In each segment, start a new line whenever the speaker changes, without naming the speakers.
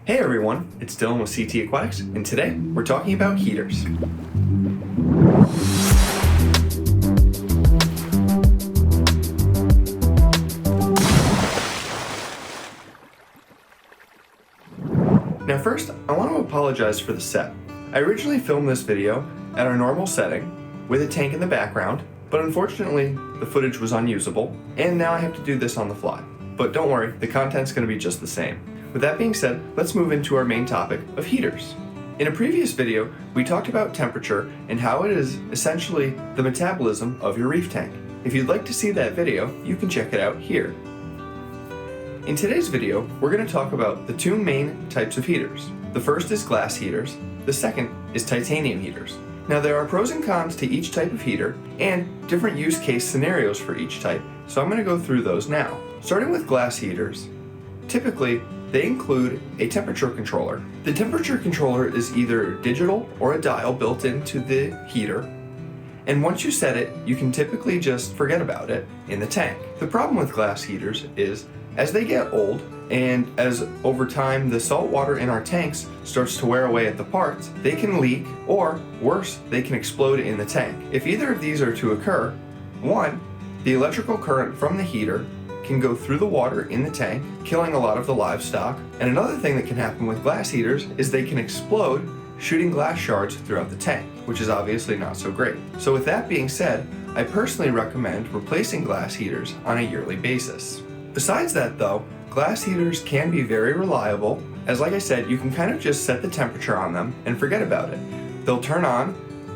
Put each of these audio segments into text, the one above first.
Hey everyone, it's Dylan with SeaTee Aquatics, and today we're talking about heaters. Now first, I want to apologize for the set. I originally filmed this video at our normal setting with a tank in the background, but unfortunately the footage was unusable, and now I have to do this on the fly. But don't worry, the content's going to be just the same. With that being said, let's move into our main topic of heaters. In a previous video, we talked about temperature and how it is essentially the metabolism of your reef tank. If you'd like to see that video, you can check it out here. In today's video, we're going to talk about the two main types of heaters. The first is glass heaters, the second is titanium heaters. Now there are pros and cons to each type of heater and different use case scenarios for each type, so I'm going to go through those now. Starting with glass heaters, typically they include a temperature controller. The temperature controller is either digital or a dial built into the heater, and once you set it, you can typically just forget about it in the tank. The problem with glass heaters is, as they get old, and as over time the salt water in our tanks starts to wear away at the parts, they can leak, or worse, they can explode in the tank. If either of these are to occur, one, the electrical current from the heater can go through the water in the tank, killing a lot of the livestock. And another thing that can happen with glass heaters is they can explode, shooting glass shards throughout the tank, which is obviously not so great. So with that being said, I personally recommend replacing glass heaters on a yearly basis. Besides that though, glass heaters can be very reliable, as like I said, you can kind of just set the temperature on them and forget about it. They'll turn on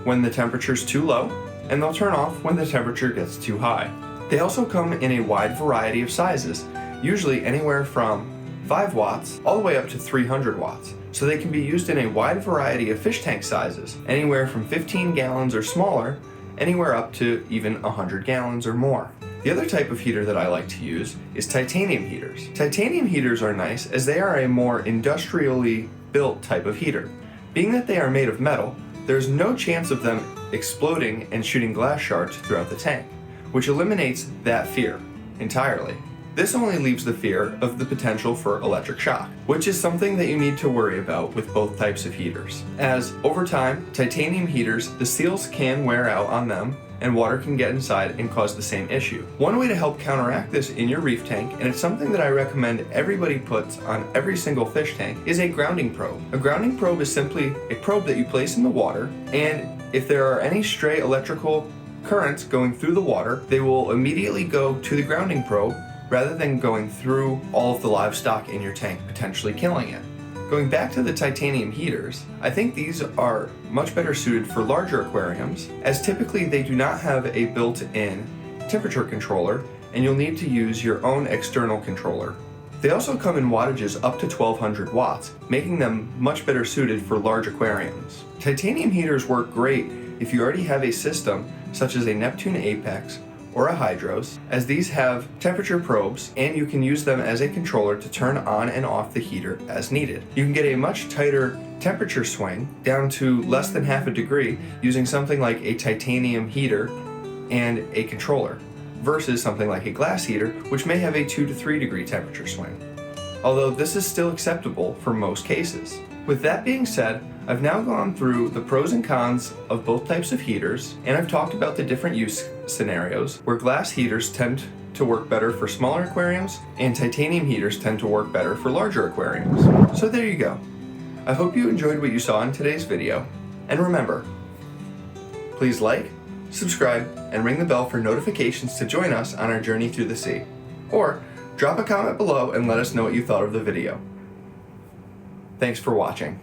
when the temperature's too low, and they'll turn off when the temperature gets too high. They also come in a wide variety of sizes, usually anywhere from 5 watts all the way up to 300 watts. So they can be used in a wide variety of fish tank sizes, anywhere from 15 gallons or smaller, anywhere up to even 100 gallons or more. The other type of heater that I like to use is titanium heaters. Titanium heaters are nice as they are a more industrially built type of heater. Being that they are made of metal, there's no chance of them exploding and shooting glass shards throughout the tank, which eliminates that fear entirely. This only leaves the fear of the potential for electric shock, which is something that you need to worry about with both types of heaters. As over time, titanium heaters, the seals can wear out on them and water can get inside and cause the same issue. One way to help counteract this in your reef tank, and it's something that I recommend everybody puts on every single fish tank, is a grounding probe. A grounding probe is simply a probe that you place in the water, and if there are any stray electrical currents going through the water, they will immediately go to the grounding probe rather than going through all of the livestock in your tank, potentially killing it. Going back to the titanium heaters, I think these are much better suited for larger aquariums, as typically they do not have a built-in temperature controller, and you'll need to use your own external controller. They also come in wattages up to 1200 watts, making them much better suited for large aquariums. Titanium heaters work great if you already have a system such as a Neptune Apex or a Hydros, as these have temperature probes and you can use them as a controller to turn on and off the heater as needed. You can get a much tighter temperature swing down to less than half a degree using something like a titanium heater and a controller, versus something like a glass heater, which may have a 2 to 3 degree temperature swing. Although this is still acceptable for most cases. With that being said, I've now gone through the pros and cons of both types of heaters, and I've talked about the different use scenarios where glass heaters tend to work better for smaller aquariums and titanium heaters tend to work better for larger aquariums. So there you go. I hope you enjoyed what you saw in today's video, and remember, please like, subscribe, and ring the bell for notifications to join us on our journey through the sea. Or drop a comment below and let us know what you thought of the video. Thanks for watching.